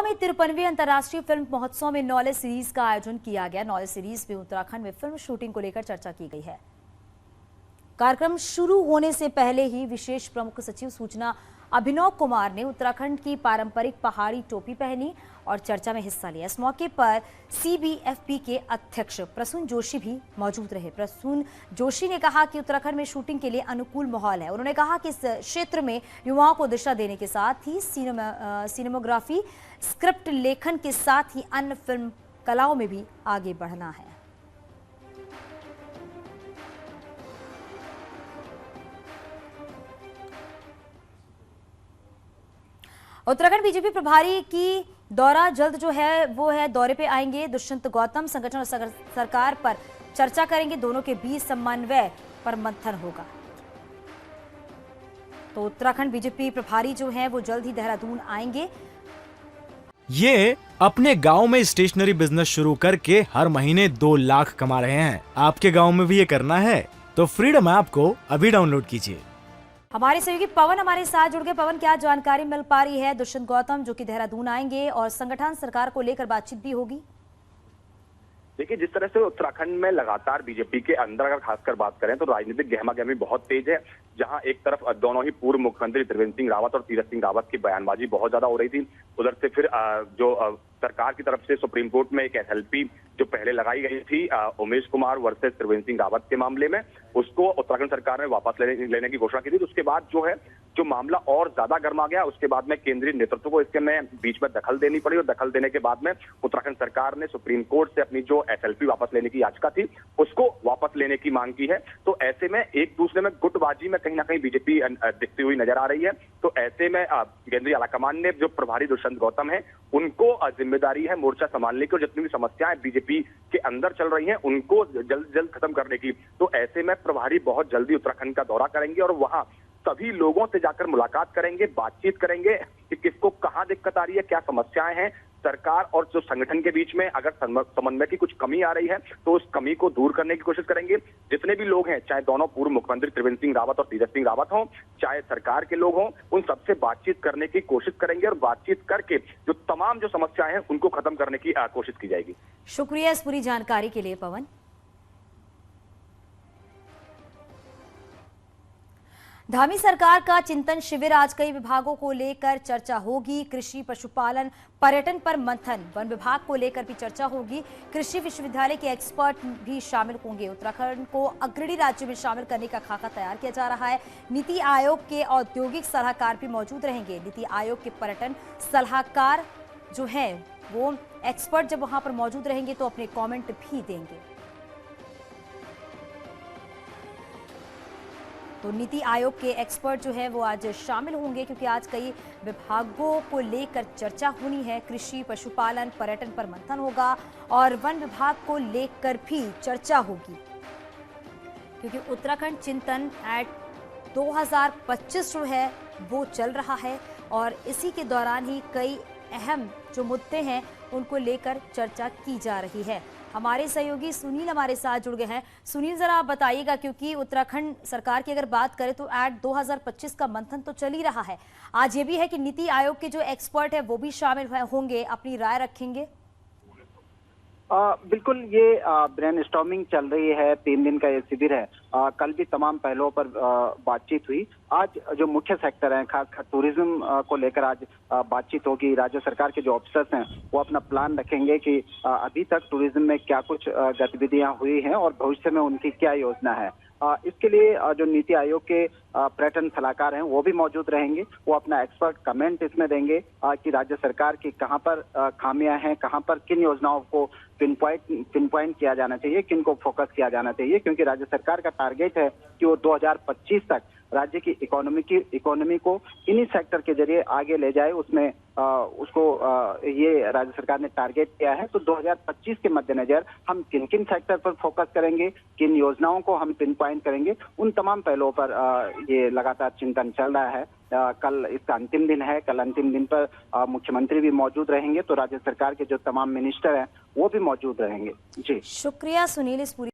में 53वें अंतर्राष्ट्रीय फिल्म महोत्सव में नॉलेज सीरीज का आयोजन किया गया। नॉलेज सीरीज में उत्तराखंड में फिल्म शूटिंग को लेकर चर्चा की गई है। कार्यक्रम शुरू होने से पहले ही विशेष प्रमुख सचिव सूचना अभिनव कुमार ने उत्तराखंड की पारंपरिक पहाड़ी टोपी पहनी और चर्चा में हिस्सा लिया। इस मौके पर CBFP के अध्यक्ष प्रसून जोशी भी मौजूद रहे। प्रसून जोशी ने कहा कि उत्तराखंड में शूटिंग के लिए अनुकूल माहौल है। उन्होंने कहा कि इस क्षेत्र में युवाओं को दिशा देने के साथ ही सिनेमोग्राफी, स्क्रिप्ट लेखन के साथ ही अन्य फिल्म कलाओं में भी आगे बढ़ना है। उत्तराखंड बीजेपी प्रभारी की दौरा जल्द जो है वो है दौरे पे आएंगे। दुष्यंत गौतम संगठन और सरकार पर चर्चा करेंगे। दोनों के बीच समन्वय पर मंथन होगा। तो उत्तराखंड बीजेपी प्रभारी जो है वो जल्द ही देहरादून आएंगे। ये अपने गांव में स्टेशनरी बिजनेस शुरू करके हर महीने 2 लाख कमा रहे हैं। आपके गांव में भी ये करना है तो फ्रीडम ऐप को अभी डाउनलोड कीजिए। हमारे सहयोगी पवन हमारे साथ जुड़ गए। पवन, क्या जानकारी मिल पा रही है? दुष्यंत गौतम जो कि देहरादून आएंगे और संगठन सरकार को लेकर बातचीत भी होगी। देखिए, जिस तरह से उत्तराखंड में लगातार बीजेपी के अंदर अगर खासकर बात करें तो राजनीतिक गहमागहमी बहुत तेज है। जहां एक तरफ दोनों ही पूर्व मुख्यमंत्री त्रिवेंद्र सिंह रावत और तीरथ सिंह रावत की बयानबाजी बहुत ज्यादा हो रही थी। उधर से फिर जो सरकार की तरफ से सुप्रीम कोर्ट में एक SLP जो पहले लगाई गई थी उमेश कुमार वर्सेस त्रिवेंद्र सिंह रावत के मामले में, उसको उत्तराखंड सरकार ने वापस लेने की घोषणा की थी। तो उसके बाद जो है जो मामला और ज्यादा गर्मा गया। उसके बाद में केंद्रीय नेतृत्व को इसके में बीच में दखल देनी पड़ी और दखल देने के बाद में उत्तराखंड सरकार ने सुप्रीम कोर्ट से अपनी जो SLP वापस लेने की याचिका थी उसको वापस लेने की मांग की है। तो ऐसे में एक दूसरे में गुटबाजी में कहीं ना कहीं बीजेपी दिखती हुई नजर आ रही है। तो ऐसे में केंद्रीय आलाकमान ने जो प्रभारी दुष्यंत गौतम है उनको जिम्मेदारी है मोर्चा संभालने की और जितनी भी समस्याएं बीजेपी के अंदर चल रही हैं उनको जल्द खत्म करने की। तो ऐसे में प्रभारी बहुत जल्दी उत्तराखंड का दौरा करेंगे और वहां सभी लोगों से जाकर मुलाकात करेंगे, बातचीत करेंगे कि किसको कहां दिक्कत आ रही है, क्या समस्याएं हैं सरकार और जो संगठन के बीच में। अगर समन्वय की कुछ कमी आ रही है तो उस कमी को दूर करने की कोशिश करेंगे। जितने भी लोग हैं, चाहे दोनों पूर्व मुख्यमंत्री त्रिवेंद्र सिंह रावत और तीरथ सिंह रावत हों, चाहे सरकार के लोग हों, उन सबसे बातचीत करने की कोशिश करेंगे और बातचीत करके जो तमाम जो समस्याएं हैं उनको खत्म करने की कोशिश की जाएगी। शुक्रिया इस पूरी जानकारी के लिए पवन। धामी सरकार का चिंतन शिविर, आज कई विभागों को लेकर चर्चा होगी। कृषि, पशुपालन, पर्यटन पर मंथन, वन विभाग को लेकर भी चर्चा होगी। कृषि विश्वविद्यालय के एक्सपर्ट भी शामिल होंगे। उत्तराखंड को अग्रणी राज्य में शामिल करने का खाका तैयार किया जा रहा है। नीति आयोग के औद्योगिक सलाहकार भी मौजूद रहेंगे। नीति आयोग के पर्यटन सलाहकार जो है वो एक्सपर्ट जब वहां पर मौजूद रहेंगे तो अपने कॉमेंट भी देंगे। तो नीति आयोग के एक्सपर्ट जो है वो आज शामिल होंगे क्योंकि आज कई विभागों को लेकर चर्चा होनी है। कृषि, पशुपालन, पर्यटन पर मंथन होगा और वन विभाग को लेकर भी चर्चा होगी क्योंकि उत्तराखंड चिंतन एट 2025 जो है वो चल रहा है और इसी के दौरान ही कई अहम जो मुद्दे हैं उनको लेकर चर्चा की जा रही है। हमारे सहयोगी सुनील हमारे साथ जुड़ गए हैं। सुनील, जरा आप बताइएगा क्योंकि उत्तराखंड सरकार की अगर बात करें तो एक्ट 2025 का मंथन तो चल ही रहा है। आज ये भी है कि नीति आयोग के जो एक्सपर्ट है वो भी शामिल होंगे, अपनी राय रखेंगे। बिल्कुल, ये ब्रेनस्टॉर्मिंग चल रही है। 3 दिन का ये शिविर है। कल भी तमाम पहलुओं पर बातचीत हुई। आज जो मुख्य सेक्टर हैं, खासकर टूरिज्म को लेकर आज बातचीत होगी। राज्य सरकार के जो ऑफिसर्स हैं वो अपना प्लान रखेंगे कि अभी तक टूरिज्म में क्या कुछ गतिविधियां हुई हैं और भविष्य में उनकी क्या योजना है। इसके लिए जो नीति आयोग के पर्यटन सलाहकार हैं वो भी मौजूद रहेंगे। वो अपना एक्सपर्ट कमेंट इसमें देंगे कि राज्य सरकार की कहां पर खामियां हैं, कहां पर किन योजनाओं को पिन पॉइंट किया जाना चाहिए, किन को फोकस किया जाना चाहिए। क्योंकि राज्य सरकार का टारगेट है कि वो 2025 तक राज्य की इकोनॉमी को इन्हीं सेक्टर के जरिए आगे ले जाए। उसमें उसको ये राज्य सरकार ने टारगेट किया है। तो 2025 के मद्देनजर हम किन किन सेक्टर पर फोकस करेंगे, किन योजनाओं को हम पिन पॉइंट करेंगे, उन तमाम पहलुओं पर ये लगातार चिंतन चल रहा है। कल इसका अंतिम दिन है। कल अंतिम दिन पर मुख्यमंत्री भी मौजूद रहेंगे तो राज्य सरकार के जो तमाम मिनिस्टर हैं वो भी मौजूद रहेंगे। जी, शुक्रिया सुनील इस पूरी